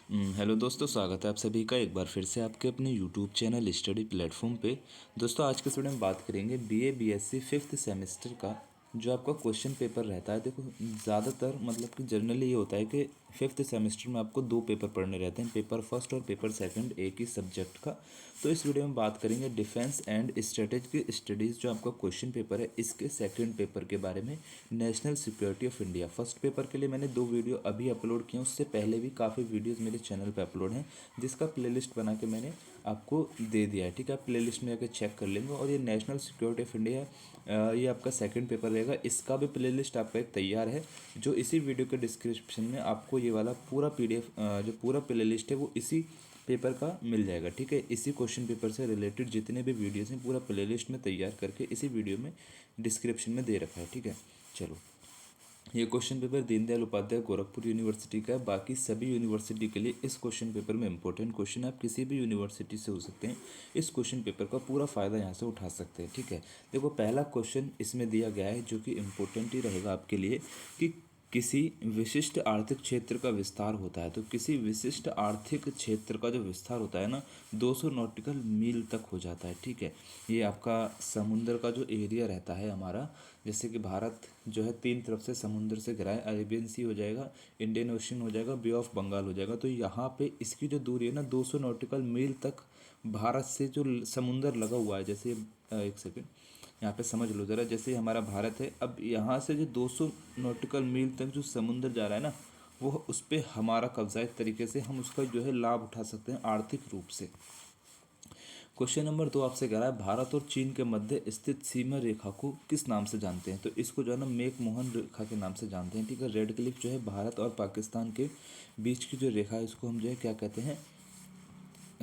Hello दोस्तों, स्वागत है आप सभी का एक बार फिर से आपके अपने यूट्यूब चैनल स्टडी प्लेटफॉर्म पे। दोस्तों, आज के इस वीडियो में बात करेंगे बीए बीएससी फिफ्थ सेमेस्टर का जो आपका क्वेश्चन पेपर रहता है। देखो, ज़्यादातर मतलब कि जनरली ये होता है कि फिफ्थ सेमेस्टर में आपको दो पेपर पढ़ने रहते हैं, पेपर फर्स्ट और पेपर सेकंड एक ही सब्जेक्ट का। तो इस वीडियो में बात करेंगे डिफेंस एंड स्ट्रेटेजिक स्टडीज़ जो आपका क्वेश्चन पेपर है इसके सेकंड पेपर के बारे में, national security of India. First paper के लिए मैंने दो वीडियो अभी अपलोड किए, उससे पहले भी काफ़ी वीडियोस मेरे चैनल पे अपलोड हैं जिसका प्लेलिस्ट बना के मैंने आपको दे दिया है। ठीक है, आप प्लेलिस्ट में जाकर चेक कर लेंगे। और ये नेशनल सिक्योरिटी ऑफ इंडिया ये आपका सेकंड पेपर रहेगा, इसका भी प्लेलिस्ट आपका एक तैयार है जो इसी वीडियो के डिस्क्रिप्शन में आपको ये वाला पूरा पीडीएफ जो पूरा प्लेलिस्ट है वो इसी पेपर का मिल जाएगा। ठीक है, इसी क्वेश्चन पेपर से रिलेटेड जितने भी वीडियोस हैं पूरा प्लेलिस्ट में तैयार करके इसी वीडियो में डिस्क्रिप्शन में दे रखा है। ठीक है, चलो, ये question paper Deendayal Upadhyay Gorakhpur university का है। बाकी सभी यूनिवर्सिटी के लिए इस क्वेश्चन पेपर में इंपॉर्टेंट क्वेश्चन आप किसी भी यूनिवर्सिटी से हो सकते हैं, इस क्वेश्चन पेपर का पूरा फ़ायदा यहाँ से उठा सकते हैं। ठीक है, देखो, पहला क्वेश्चन इसमें दिया गया है जो कि इम्पोर्टेंट ही रहेगा आपके लिए कि किसी विशिष्ट आर्थिक क्षेत्र का विस्तार होता है। तो किसी विशिष्ट आर्थिक क्षेत्र का जो विस्तार होता है ना, 200 नॉटिकल मील तक हो जाता है। ठीक है, ये आपका समुद्र का जो एरिया रहता है हमारा, जैसे कि भारत जो है तीन तरफ से समुद्र से घिरा है, अरेबियन सी हो जाएगा, इंडियन ओशन हो जाएगा, बे ऑफ बंगाल हो जाएगा। तो यहाँ पे इसकी जो दूरी है ना 200 नॉटिकल मील तक भारत से जो समुंदर लगा हुआ है, जैसे एक सेकेंड यहाँ पे समझ लो ज़रा, जैसे हमारा भारत है, अब यहाँ से जो 200 नॉटिकल मील तक जो समुंदर जा रहा है ना, वो उस पर हमारा कब्जा है। एक तरीके से हम उसका जो है लाभ उठा सकते हैं आर्थिक रूप से। क्वेश्चन नंबर 2 आपसे कह रहा है भारत और चीन के मध्य स्थित सीमा रेखा को किस नाम से जानते हैं। तो इसको जो है ना मेक मोहन रेखा के नाम से जानते हैं। ठीक है, रेड क्लिफ जो है भारत और पाकिस्तान के बीच की जो रेखा है इसको हम जो है क्या कहते हैं,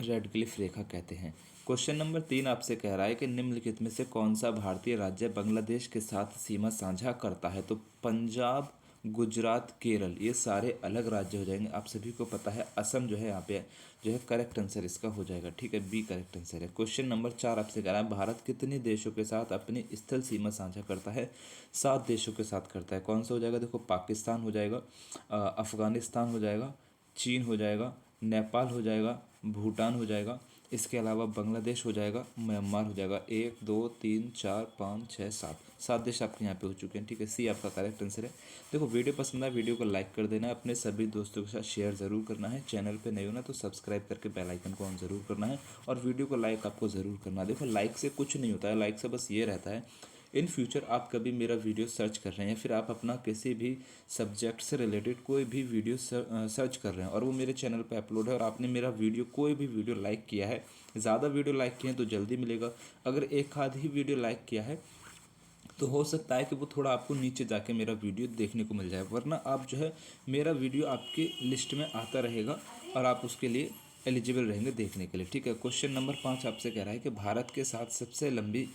रेड क्लिफ रेखा कहते हैं। क्वेश्चन नंबर 3 आपसे कह रहा है कि निम्नलिखित में से कौन सा भारतीय राज्य बांग्लादेश के साथ सीमा साझा करता है। तो पंजाब, गुजरात, केरल ये सारे अलग राज्य हो जाएंगे। आप सभी को पता है असम जो है यहाँ पे जो है करेक्ट आंसर इसका हो जाएगा। ठीक है, बी करेक्ट आंसर है। क्वेश्चन नंबर 4 आपसे कह रहा है भारत कितने देशों के साथ अपनी स्थल सीमा साझा करता है। 7 देशों के साथ करता है। कौन सा हो जाएगा, देखो, पाकिस्तान हो जाएगा, अफगानिस्तान हो जाएगा, चीन हो जाएगा, नेपाल हो जाएगा, भूटान हो जाएगा, इसके अलावा बांग्लादेश हो जाएगा, म्यांमार हो जाएगा। 1 2 3 4 5 6 7 7 देश आपके यहाँ पे हो चुके हैं। ठीक है, सी आपका करेक्ट आंसर है। देखो, वीडियो पसंद आए वीडियो को लाइक कर देना है, अपने सभी दोस्तों के साथ शेयर ज़रूर करना है, चैनल पे नए हो ना तो सब्सक्राइब करके बेल आइकन को ऑन ज़रूर करना है और वीडियो को लाइक आपको ज़रूर करना है। देखो, लाइक से कुछ नहीं होता है, लाइक से बस ये रहता है इन फ्यूचर आप कभी मेरा वीडियो सर्च कर रहे हैं या फिर आप अपना किसी भी सब्जेक्ट से रिलेटेड कोई भी वीडियो सर्च कर रहे हैं और वो मेरे चैनल पे अपलोड है और आपने मेरा वीडियो कोई भी वीडियो लाइक किया है, ज़्यादा वीडियो लाइक किए हैं तो जल्दी मिलेगा। अगर एक आध ही वीडियो लाइक किया है तो हो सकता है कि वो थोड़ा आपको नीचे जाके मेरा वीडियो देखने को मिल जाए, वरना आप जो है मेरा वीडियो आपके लिस्ट में आता रहेगा और आप उसके लिए एलिजिबल रहेंगे देखने के लिए। ठीक है, क्वेश्चन नंबर 5 आपसे कह रहा है कि भारत के साथ सबसे लंबी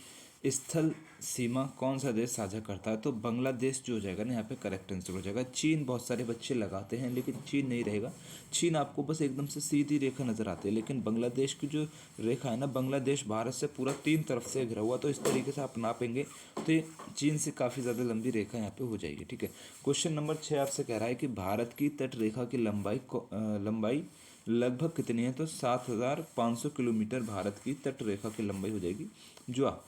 स्थल सीमा कौन सा देश साझा करता है। तो बांग्लादेश जो हो जाएगा ना यहाँ पे करेक्ट आंसर हो जाएगा। चीन बहुत सारे बच्चे लगाते हैं लेकिन चीन नहीं रहेगा। चीन आपको बस एकदम से सीधी रेखा नज़र आती है, लेकिन बांग्लादेश की जो रेखा है ना, बांग्लादेश भारत से पूरा तीन तरफ से घिरा हुआ, तो इस तरीके से आप नापेंगे तो ये चीन से काफ़ी ज़्यादा लंबी रेखा यहाँ पे हो जाएगी। ठीक है, क्वेश्चन नंबर 6 आपसे कह रहा है कि भारत की तट रेखा की लंबाई लगभग कितनी है। तो 7,500 किलोमीटर भारत की तट रेखा की लंबाई हो जाएगी। जो आप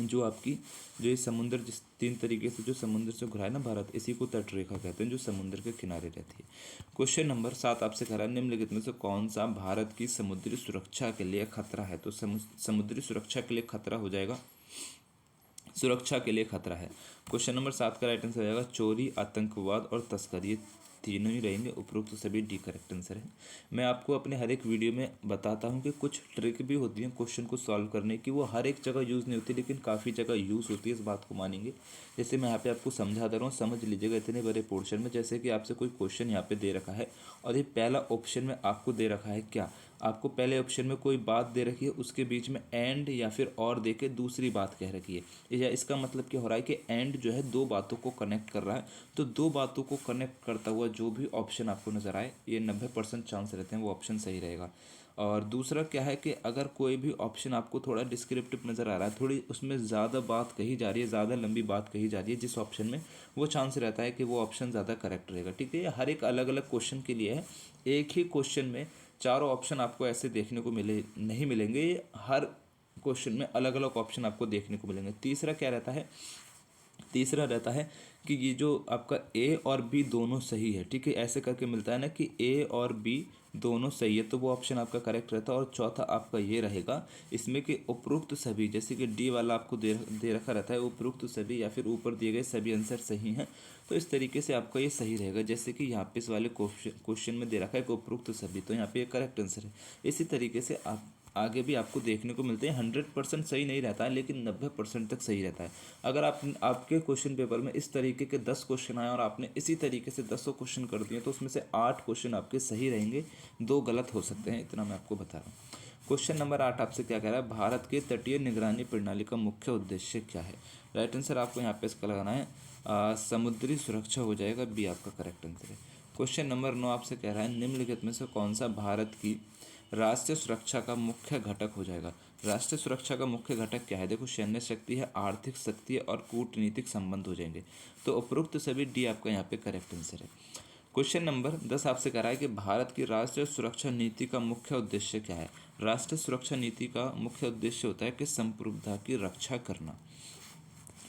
जो आपकी जो ये समुद्र जिस तीन तरीके से जो समुद्र से घुरा है ना भारत, इसी को तट रेखा कहते हैं जो समुद्र के किनारे रहती है। क्वेश्चन नंबर 7 आपसे कह रहा है निम्नलिखित में से कौन सा भारत की समुद्री सुरक्षा के लिए खतरा है। तो समुद्री सुरक्षा के लिए खतरा हो जाएगा, सुरक्षा के लिए खतरा है। क्वेश्चन नंबर 7 का राइट आंसर हो जाएगा चोरी, आतंकवाद और तस्करी, ये तीनों ही रहेंगे। उपरोक्त तो सभी डी करेक्ट आंसर है। मैं आपको अपने हर एक वीडियो में बताता हूँ कि कुछ ट्रिक भी होती है क्वेश्चन को सॉल्व करने की, वो हर एक जगह यूज़ नहीं होती लेकिन काफ़ी जगह यूज़ होती है, इस बात को मानेंगे। जैसे मैं यहाँ पे आपको समझा दे रहा हूँ, समझ लीजिएगा इतने बड़े पोर्शन में। जैसे कि आपसे कोई क्वेश्चन यहाँ पे दे रखा है और ये पहला ऑप्शन में आपको दे रखा है क्या, आपको पहले ऑप्शन में कोई बात दे रखी है, उसके बीच में एंड या फिर और दे के दूसरी बात कह रखी है, या इसका मतलब क्या हो रहा है कि एंड जो है दो बातों को कनेक्ट कर रहा है। तो दो बातों को कनेक्ट करता हुआ जो भी ऑप्शन आपको नज़र आए, ये 90% चांस रहते हैं वो ऑप्शन सही रहेगा। और दूसरा क्या है कि अगर कोई भी ऑप्शन आपको थोड़ा डिस्क्रिप्टिव नज़र आ रहा है, थोड़ी उसमें ज़्यादा बात कही जा रही है, ज़्यादा लंबी बात कही जा रही है जिस ऑप्शन में, वो चांस रहता है कि वो ऑप्शन ज़्यादा करेक्ट रहेगा। ठीक है, ये हर एक अलग अलग क्वेश्चन के लिए है। एक ही क्वेश्चन में चारों ऑप्शन आपको ऐसे देखने को नहीं मिलेंगे, ये हर क्वेश्चन में अलग अलग ऑप्शन आपको देखने को मिलेंगे। तीसरा क्या रहता है, तीसरा रहता है कि ये जो आपका ए और बी दोनों सही है, ठीक है, ऐसे करके मिलता है ना कि ए और बी दोनों सही है, तो वो ऑप्शन आपका करेक्ट रहता है। और चौथा आपका ये रहेगा इसमें कि उपरोक्त सभी, जैसे कि डी वाला आपको दे रखा रहता है, उपरोक्त सभी या फिर ऊपर दिए गए सभी आंसर सही हैं, तो इस तरीके से आपका ये सही रहेगा। जैसे कि यहाँ पे इस वाले क्वेश्चन में दे रखा है कि उपरोक्त सभी, तो यहाँ पे ये करेक्ट आंसर है। इसी तरीके से आप आगे भी आपको देखने को मिलते हैं। 100% सही नहीं रहता है, लेकिन 90% तक सही रहता है। अगर आपके क्वेश्चन पेपर में इस तरीके के 10 क्वेश्चन आए और आपने इसी तरीके से 10 क्वेश्चन कर दिए, तो उसमें से 8 क्वेश्चन आपके सही रहेंगे, 2 गलत हो सकते हैं, इतना मैं आपको बता रहा हूँ। क्वेश्चन नंबर 8 आपसे क्या कह रहा है, भारत के तटीय निगरानी प्रणाली का मुख्य उद्देश्य क्या है। राइट आंसर आपको यहाँ पे इसका लगाना है समुद्री सुरक्षा हो जाएगा, बी आपका करेक्ट आंसर है। क्वेश्चन नंबर 9 आपसे कह रहा है निम्नलिखित में से कौन सा भारत की राष्ट्रीय सुरक्षा का मुख्य घटक हो जाएगा। राष्ट्रीय सुरक्षा का मुख्य घटक क्या है, देखो सैन्य शक्ति है, आर्थिक शक्ति है और कूटनीतिक संबंध हो जाएंगे, तो उपरोक्त सभी डी आपका यहाँ पे करेक्ट आंसर है। क्वेश्चन नंबर 10 आपसे कह रहा है कि भारत की राष्ट्रीय सुरक्षा नीति का मुख्य उद्देश्य क्या है। राष्ट्रीय सुरक्षा नीति का मुख्य उद्देश्य होता है कि संप्रभुता की रक्षा करना।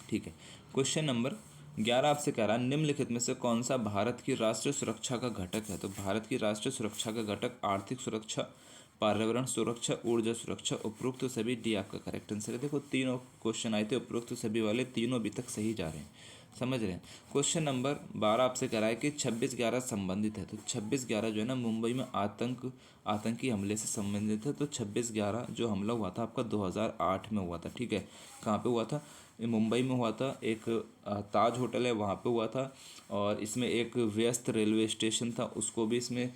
ठीक है, क्वेश्चन नंबर 11 आपसे कह रहा है निम्नलिखित में से कौन सा भारत की राष्ट्रीय सुरक्षा का घटक है। तो भारत की राष्ट्रीय सुरक्षा का घटक आर्थिक सुरक्षा, पर्यावरण सुरक्षा, ऊर्जा सुरक्षा, उपरोक्त सभी, डी आपका करेक्ट आंसर है। देखो तीनों क्वेश्चन आए थे उपरोक्त सभी वाले, तीनों अभी तक सही जा रहे हैं, समझ रहे हैं। क्वेश्चन नंबर 12 आपसे कह रहा है कि 26/11 संबंधित है। तो 26/11 जो है ना मुंबई में आतंकी हमले से संबंधित है। तो 26/11 जो हमला हुआ था आपका 2008 में हुआ था। ठीक है, कहाँ पे हुआ था, मुंबई में हुआ था, एक ताज होटल है वहाँ पे हुआ था, और इसमें एक व्यस्त रेलवे स्टेशन था उसको भी इसमें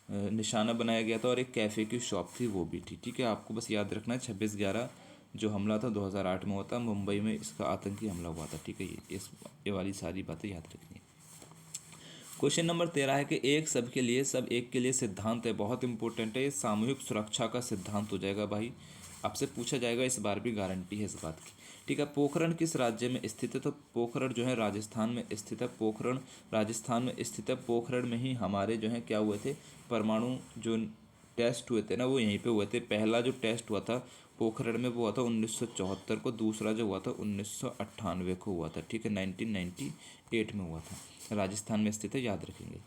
निशाना बनाया गया था, और एक कैफ़े की शॉप थी वो भी थी। ठीक है, आपको बस याद रखना है 26/11 जो हमला था 2008 में हुआ था, मुंबई में इसका आतंकी हमला हुआ था। ठीक है, ये वाली सारी बातें याद रखनी है। क्वेश्चन नंबर 13 है कि एक सबके लिए सब एक के लिए सिद्धांत है, बहुत इंपॉर्टेंट है, ये सामूहिक सुरक्षा का सिद्धांत हो जाएगा भाई, आपसे पूछा जाएगा, इस बार भी गारंटी है इस बात की। ठीक है, पोखरण किस राज्य में स्थित है। तो पोखरण जो है राजस्थान में स्थित है, पोखरण राजस्थान में स्थित है। पोखरण में ही हमारे जो है क्या हुए थे, परमाणु जो टेस्ट हुए थे ना वो यहीं पे हुए थे। पहला जो टेस्ट हुआ था पोखरण में वो हुआ था 1974 को, दूसरा जो हुआ था 1998 को हुआ था। ठीक है, 1998 में हुआ था, राजस्थान में स्थित है, याद रखेंगे।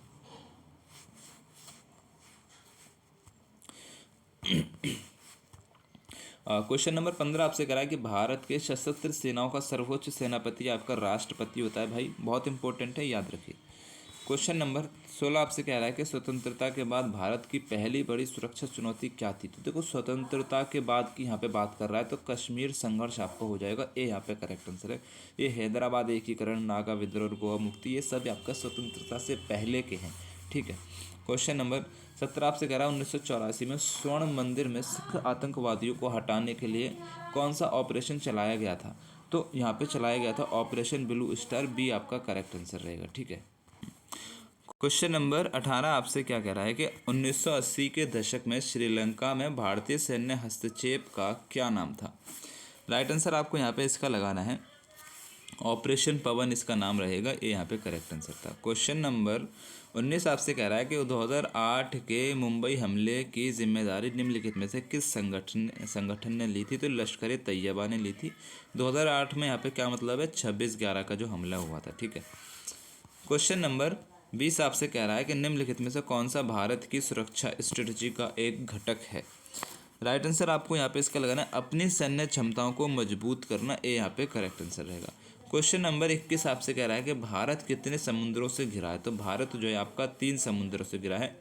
क्वेश्चन नंबर 15 आपसे करा है कि भारत के सशस्त्र सेनाओं का सर्वोच्च सेनापति आपका राष्ट्रपति होता है भाई, बहुत इंपॉर्टेंट है, याद रखिए। क्वेश्चन नंबर 16 आपसे कह रहा है कि स्वतंत्रता के बाद भारत की पहली बड़ी सुरक्षा चुनौती क्या थी। तो देखो स्वतंत्रता के बाद की यहाँ पे बात कर रहा है, तो कश्मीर संघर्ष आपका हो जाएगा, ए यहाँ पे करेक्ट आंसर है। ये हैदराबाद एकीकरण, नागा विद्रोह और गोवा मुक्ति, ये सब आपका स्वतंत्रता से पहले के हैं। ठीक है, क्वेश्चन नंबर 17 आपसे कह रहा है 1984 में स्वर्ण मंदिर में सिख आतंकवादियों को हटाने के लिए कौन सा ऑपरेशन चलाया गया था। तो यहाँ पे चलाया गया था ऑपरेशन ब्लू स्टार, बी आपका करेक्ट आंसर रहेगा। ठीक है, क्वेश्चन नंबर 18 आपसे क्या कह रहा है कि 1980 के दशक में श्रीलंका में भारतीय सैन्य हस्तक्षेप का क्या नाम था। राइट आंसर आपको यहाँ पे इसका लगाना है ऑपरेशन पवन, इसका नाम रहेगा, ये यहाँ पे करेक्ट आंसर था। क्वेश्चन नंबर 19 आपसे कह रहा है कि 2008 के मुंबई हमले की जिम्मेदारी निम्नलिखित में से किस संगठन ने ली थी। तो लश्कर ए तैयबा ने ली थी। 2008 में यहाँ पे क्या मतलब है, 26/11 का जो हमला हुआ था। ठीक है, क्वेश्चन नंबर 20 आपसे कह रहा है कि निम्नलिखित में से कौन सा भारत की सुरक्षा स्ट्रेटजी का एक घटक है। राइट आंसर आपको यहाँ पे इसका लगाना है अपनी सैन्य क्षमताओं को मजबूत करना, ये यहाँ पे करेक्ट आंसर रहेगा। क्वेश्चन नंबर 21 आपसे कह रहा है कि भारत कितने समुद्रों से घिरा है। तो भारत जो है आपका 3 समुद्रों से घिरा है।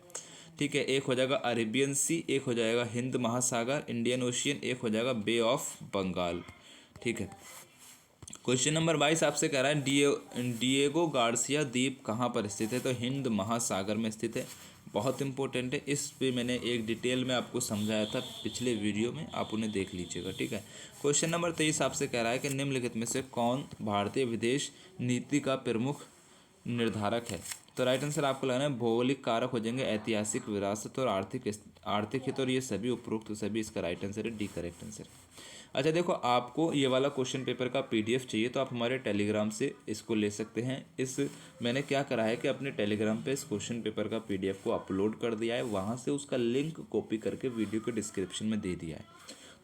ठीक है, एक हो जाएगा अरेबियन सी, एक हो जाएगा हिंद महासागर इंडियन ओशियन, एक हो जाएगा बे ऑफ बंगाल। ठीक है, क्वेश्चन नंबर 22 आपसे कह रहा है डिएगो गार्सिया द्वीप कहाँ पर स्थित है? तो हिंद महासागर में स्थित है। बहुत इंपॉर्टेंट है, इस पे मैंने एक डिटेल में आपको समझाया था पिछले वीडियो में, आप उन्हें देख लीजिएगा, ठीक है। क्वेश्चन नंबर 23 आपसे कह रहा है कि निम्नलिखित में से कौन भारतीय विदेश नीति का प्रमुख निर्धारक है? तो राइट आंसर आपको लगाना है भौगोलिक कारक हो जाएंगे, ऐतिहासिक विरासत और आर्थिक हित, और ये सभी उपरोक्त सभी इसका राइट आंसर है, डी करेक्ट आंसर। अच्छा देखो, आपको ये वाला क्वेश्चन पेपर का पीडीएफ चाहिए तो आप हमारे टेलीग्राम से इसको ले सकते हैं। मैंने क्या करा है कि अपने टेलीग्राम पे इस क्वेश्चन पेपर का पीडीएफ को अपलोड कर दिया है, वहाँ से उसका लिंक कॉपी करके वीडियो के डिस्क्रिप्शन में दे दिया है।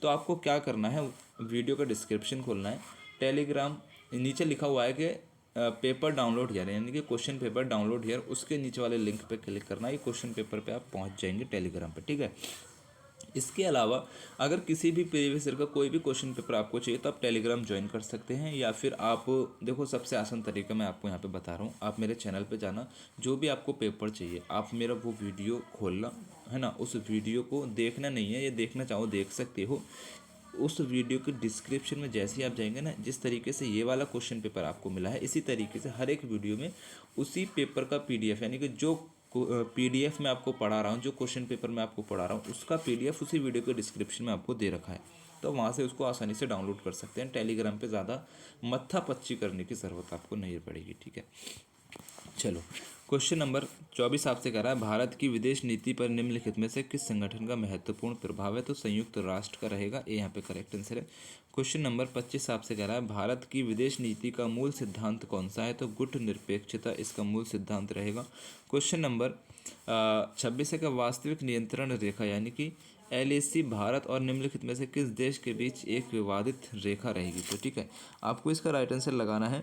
तो आपको क्या करना है, वीडियो का डिस्क्रिप्शन खोलना है, टेलीग्राम नीचे लिखा हुआ है कि पेपर डाउनलोड हियर, यानी कि क्वेश्चन पेपर डाउनलोड हियर, उसके नीचे वाले लिंक पे क्लिक करना है, ये क्वेश्चन पेपर पे आप पहुंच जाएंगे टेलीग्राम पे, ठीक है। इसके अलावा अगर किसी भी प्रीवियस ईयर का कोई भी क्वेश्चन पेपर आपको चाहिए तो आप टेलीग्राम ज्वाइन कर सकते हैं, या फिर आप देखो सबसे आसान तरीका मैं आपको यहाँ पे बता रहा हूँ, आप मेरे चैनल पे जाना, जो भी आपको पेपर चाहिए आप मेरा वो वीडियो खोलना है ना, उस वीडियो को देखना नहीं है, ये देखना चाहो देख सकते हो। उस वीडियो के डिस्क्रिप्शन में जैसे ही आप जाएंगे ना, जिस तरीके से ये वाला क्वेश्चन पेपर आपको मिला है, इसी तरीके से हर एक वीडियो में उसी पेपर का पीडीएफ, यानी कि जो पीडीएफ में आपको पढ़ा रहा हूँ, जो क्वेश्चन पेपर में आपको पढ़ा रहा हूँ, उसका पीडीएफ उसी वीडियो के डिस्क्रिप्शन में आपको दे रखा है, तो वहाँ से उसको आसानी से डाउनलोड कर सकते हैं। टेलीग्राम पे ज़्यादा मत्थापच्ची करने की ज़रूरत आपको नहीं पड़ेगी, ठीक है। चलो, क्वेश्चन नंबर 24 आपसे कह रहा है भारत की विदेश नीति पर निम्नलिखित में से किस संगठन का महत्वपूर्ण प्रभाव है? तो संयुक्त राष्ट्र का रहेगा, ये यहाँ पे करेक्ट आंसर है। क्वेश्चन नंबर 25 आपसे कह रहा है भारत की विदेश नीति का मूल सिद्धांत कौन सा है? तो गुट निरपेक्षता इसका मूल सिद्धांत रहेगा। क्वेश्चन नंबर 26 है कि वास्तविक नियंत्रण रेखा यानी कि LAC भारत और निम्नलिखित में से किस देश के बीच एक विवादित रेखा रहेगी? तो ठीक है, आपको इसका राइट आंसर लगाना है,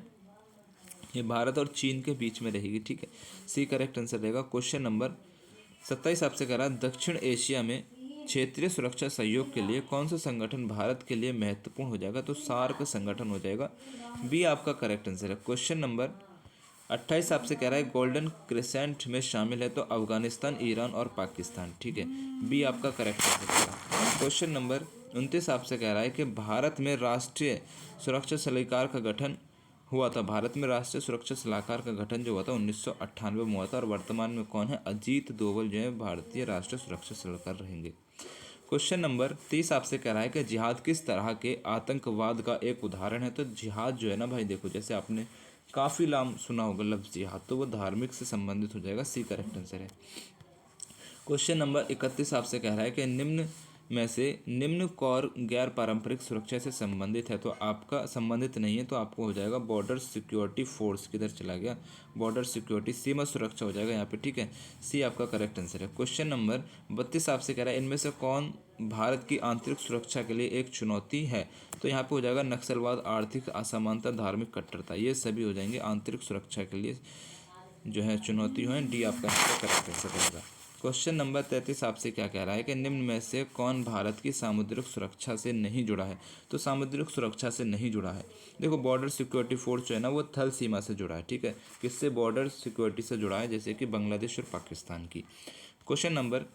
ये भारत और चीन के बीच में रहेगी, ठीक है, सी करेक्ट आंसर रहेगा। क्वेश्चन नंबर 27 आपसे कह रहा है दक्षिण एशिया में क्षेत्रीय सुरक्षा सहयोग के लिए कौन सा संगठन भारत के लिए महत्वपूर्ण हो जाएगा? तो सार्क संगठन हो जाएगा, बी आपका करेक्ट आंसर है। क्वेश्चन नंबर 28 आपसे कह रहा है गोल्डन क्रिसेंट में शामिल है? तो अफगानिस्तान, ईरान और पाकिस्तान, ठीक है, बी आपका करेक्ट आंसर रहेगा। क्वेश्चन नंबर 29 आपसे कह रहा है कि भारत में राष्ट्रीय सुरक्षा सलाहकार का गठन हुआ था, भारत में राष्ट्रीय सुरक्षा सलाहकार का गठन जो हुआ था 1998 में हुआ था, और वर्तमान में कौन है? अजीत डोभाल जो है भारतीय राष्ट्रीय सुरक्षा सलाहकार रहेंगे। क्वेश्चन नंबर 30 आपसे कह रहा है कि जिहाद किस तरह के आतंकवाद का एक उदाहरण है? तो जिहाद जो है ना भाई, देखो जैसे आपने काफ़ी नाम सुना होगा लफ्ज़ जिहाद, तो वो धार्मिक से संबंधित हो जाएगा, सी करेक्ट आंसर है। क्वेश्चन नंबर 31 आपसे कह रहा है कि निम्न कौर गैर पारंपरिक सुरक्षा से संबंधित है? तो आपका संबंधित नहीं है, तो आपको हो जाएगा बॉर्डर सिक्योरिटी फोर्स, किधर चला गया, बॉर्डर सिक्योरिटी, सीमा सुरक्षा हो जाएगा यहाँ पे, ठीक है, सी आपका करेक्ट आंसर है। क्वेश्चन नंबर 32 आपसे कह रहा है इनमें से कौन भारत की आंतरिक सुरक्षा के लिए एक चुनौती है? तो यहाँ पे हो जाएगा नक्सलवाद, आर्थिक असमानता, धार्मिक कट्टरता, ये सभी हो जाएंगे आंतरिक सुरक्षा के लिए जो है चुनौती है, डी आपका करेक्ट आंसर रहेगा। क्वेश्चन नंबर 33 आपसे क्या कह रहा है कि निम्न में से कौन भारत की सामुद्रिक सुरक्षा से नहीं जुड़ा है? तो सामुद्रिक सुरक्षा से नहीं जुड़ा है, देखो बॉर्डर सिक्योरिटी फोर्स जो है ना वो थल सीमा से जुड़ा है, ठीक है, किससे? बॉर्डर सिक्योरिटी से जुड़ा है, जैसे कि बांग्लादेश और पाकिस्तान की। क्वेश्चन नंबर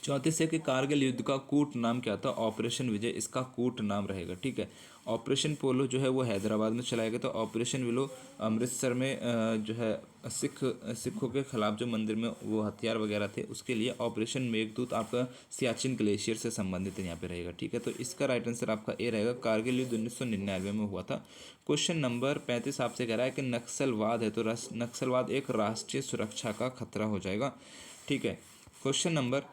34 है कि कारगिल युद्ध का कूट नाम क्या था? ऑपरेशन विजय इसका कूट नाम रहेगा, ठीक है। ऑपरेशन पोलो जो है वो हैदराबाद में चलाया गया था, ऑपरेशन विलो अमृतसर में जो है सिखों के खिलाफ जो मंदिर में वो हथियार वगैरह थे उसके लिए, ऑपरेशन मेघदूत आपका सियाचिन ग्लेशियर से संबंधित यहाँ पे रहेगा, ठीक है। तो इसका राइट आंसर आपका ए रहेगा, कारगिल युद्ध 1999 में हुआ था। क्वेश्चन नंबर 35 आपसे कह रहा है कि नक्सलवाद है, तो नक्सलवाद एक राष्ट्रीय सुरक्षा का खतरा हो जाएगा, ठीक है। क्वेश्चन नंबर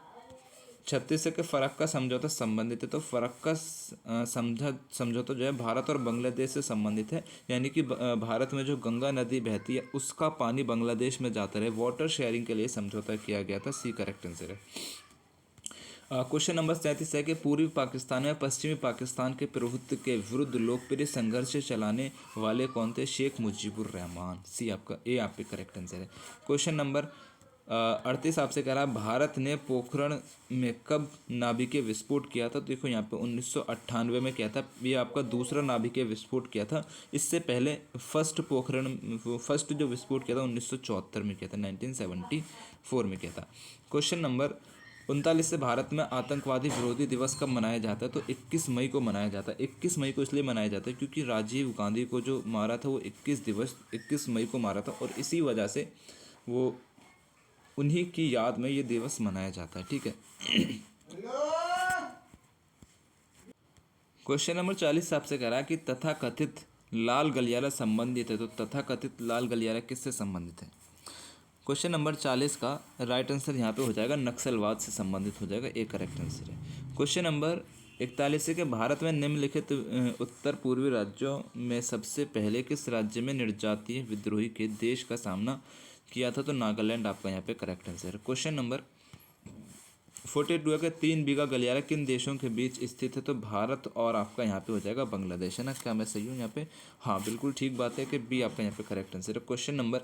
36 के फ़रक्का का समझौता संबंधित है, तो फ़रक्का का समझौता जो है भारत और बांग्लादेश से संबंधित है, यानी कि भारत में जो गंगा नदी बहती है उसका पानी बांग्लादेश में जाता रहे, वाटर शेयरिंग के लिए समझौता किया गया था, सी करेक्ट आंसर है। क्वेश्चन नंबर 37 है कि पूर्वी पाकिस्तान में पश्चिमी पाकिस्तान के प्रभुत्व के विरुद्ध लोकप्रिय संघर्ष चलाने वाले कौन थे? शेख मुजीबुर रहमान, सी आपका ए आप पे करेक्ट आंसर है। क्वेश्चन नंबर 38 आपसे कह रहा है भारत ने पोखरण में कब नाभिकीय विस्फोट किया था? तो देखो यहाँ पे 1998 में किया था, ये आपका दूसरा नाभिकीय विस्फोट किया था, इससे पहले फर्स्ट जो विस्फोट किया था 1974 में किया था, 1974 में किया था। क्वेश्चन नंबर 39 से भारत में आतंकवादी विरोधी दिवस कब मनाया जाता है? तो 21 मई को मनाया जाता है। 21 मई को इसलिए मनाया जाता है क्योंकि राजीव गांधी को जो मारा था वो 21 मई को मारा था, और इसी वजह से वो उन्हीं की याद में ये दिवस मनाया जाता है। ठीक है। क्वेश्चन नंबर 40 आपसे कह रहा है कि तथाकथित लाल गलियारा संबंधित है। तो तथाकथित लाल गलियारा किससे संबंधित है? क्वेश्चन नंबर 40 का राइट आंसर यहाँ पे हो जाएगा नक्सलवाद से संबंधित हो जाएगा, एक करेक्ट आंसर है। क्वेश्चन नंबर 41 है कि भारत में निम्नलिखित उत्तर पूर्वी राज्यों में सबसे पहले किस राज्य में निर्जातीय विद्रोही के देश का सामना किया था? तो नागालैंड आपका यहाँ पे करेक्ट आंसर है। क्वेश्चन नंबर 42 के 3 बीघा गलियारा किन देशों के बीच स्थित है? तो भारत और आपका यहाँ पे हो जाएगा बांग्लादेश, है ना? क्या मैं सही हूँ यहाँ पे? हाँ बिल्कुल ठीक बात है कि बी आपका यहाँ पे करेक्ट आंसर है। क्वेश्चन नंबर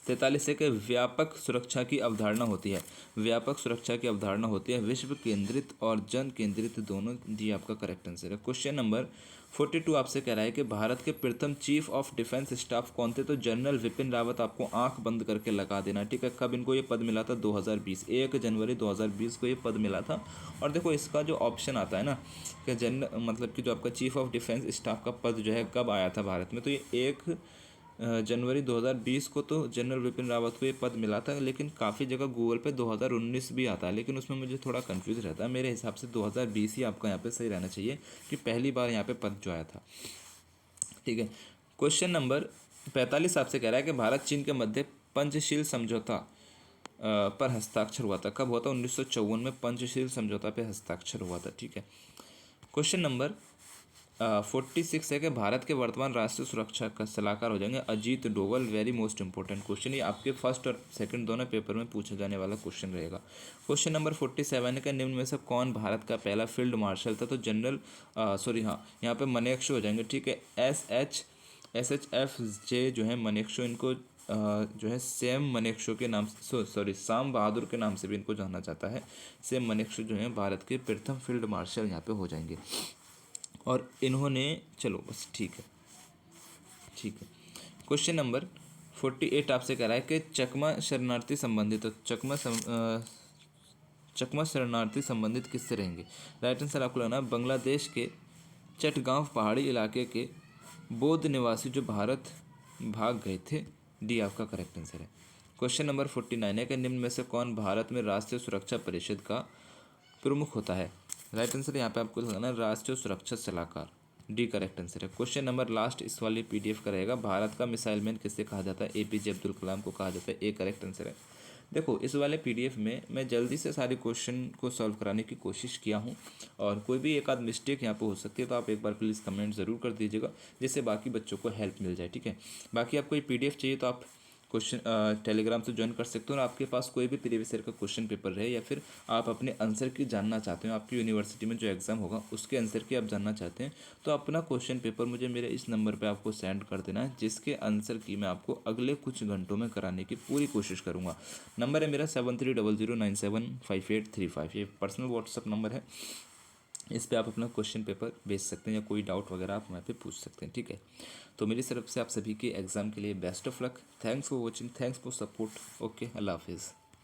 43 है कि व्यापक सुरक्षा की अवधारणा होती है। व्यापक सुरक्षा की अवधारणा होती है विश्व केंद्रित और जन केंद्रित दोनों, दी आपका करेक्ट आंसर है। क्वेश्चन नंबर 42 आपसे कह रहा है कि भारत के प्रथम चीफ ऑफ डिफेंस स्टाफ कौन थे? तो जनरल विपिन रावत। आपको आंख बंद करके लगा देना, ठीक है। कब इनको ये पद मिला था? 2020, 1 जनवरी 2020 को ये पद मिला था। और देखो इसका जो ऑप्शन आता है ना कि मतलब कि जो आपका चीफ ऑफ डिफेंस स्टाफ का पद जो है कब आया था भारत में, तो ये 1 जनवरी 2020 को तो जनरल विपिन रावत को ये पद मिला था। लेकिन काफ़ी जगह गूगल पे 2019 भी आता है, लेकिन उसमें मुझे थोड़ा कंफ्यूज रहता है। मेरे हिसाब से 2020 ही आपका यहाँ पे सही रहना चाहिए कि पहली बार यहाँ पे पद जो आया था। ठीक है। क्वेश्चन नंबर 45 आपसे कह रहा है कि भारत चीन के मध्य पंचशील समझौता पर हस्ताक्षर हुआ था। कब हुआ था? 1954 में पंचशील समझौता पर हस्ताक्षर हुआ था। ठीक है। क्वेश्चन नंबर 46 है कि भारत के वर्तमान राष्ट्रीय सुरक्षा का सलाहकार हो जाएंगे Ajit Doval. Very most important question, ये आपके फर्स्ट और सेकंड दोनों पेपर में पूछा जाने वाला क्वेश्चन रहेगा। क्वेश्चन नंबर 47 है कि निम्न में से कौन भारत का पहला फील्ड मार्शल था? तो जनरल यहाँ पे मनेकशॉ हो जाएंगे। ठीक है। SHFJ जो है मनेकशॉ, इनको जो है सैम मनेकशॉ के नाम शाम बहादुर के नाम से भी इनको जाना जाता है। सैम मनेकशॉ जो है भारत के प्रथम फील्ड मार्शल यहाँ पे हो जाएंगे। और इन्होंने, चलो बस ठीक है। क्वेश्चन नंबर 48 आपसे कह रहा है कि चकमा शरणार्थी संबंधित, तो चकमा शरणार्थी संबंधित किससे रहेंगे? राइट आंसर आपको लेना बांग्लादेश के चटगांव पहाड़ी इलाके के बौद्ध निवासी जो भारत भाग गए थे। डी आपका करेक्ट आंसर है। क्वेश्चन नंबर 49 है कि निम्न में से कौन भारत में राष्ट्रीय सुरक्षा परिषद का प्रमुख होता है? राइट आंसर यहाँ पे आपको लगाना है राष्ट्रीय सुरक्षा सलाहकार। डी करेक्ट आंसर है। क्वेश्चन नंबर लास्ट इस वाली पीडीएफ का रहेगा, भारत का मिसाइल मैन किससे कहा जाता है? APJ अब्दुल कलाम को कहा जाता है। ए करेक्ट आंसर है। देखो इस वाले पीडीएफ में मैं जल्दी से सारे क्वेश्चन को सॉल्व कराने की कोशिश किया हूँ, और कोई भी एक आध मिस्टेक यहाँ पे हो सकती है तो आप एक बार प्लीज़ कमेंट ज़रूर कर दीजिएगा, जिससे बाकी बच्चों को हेल्प मिल जाए। ठीक है। बाकी आपको ये पीडीएफ चाहिए तो आप क्वेश्चन टेलीग्राम से ज्वाइन कर सकते हो, और आपके पास कोई भी प्रीवियस ईयर का क्वेश्चन पेपर रहे या फिर आप अपने आंसर की जानना चाहते हो, आपकी यूनिवर्सिटी में जो एग्ज़ाम होगा उसके आंसर की आप जानना चाहते हैं, तो अपना क्वेश्चन पेपर मुझे मेरे इस नंबर पे आपको सेंड कर देना है, जिसके आंसर की मैं आपको अगले कुछ घंटों में कराने की पूरी कोशिश करूँगा। नंबर है मेरा 7300975835। ये पर्सनल व्हाट्सअप नंबर है, इस पे आप अपना क्वेश्चन पेपर भेज सकते हैं या कोई डाउट वगैरह आप वहाँ पे पूछ सकते हैं। ठीक है। तो मेरी तरफ से आप सभी के एग्ज़ाम के लिए best of luck. Thanks for watching, thanks for support. Okay, अल्लाह हाफिज़।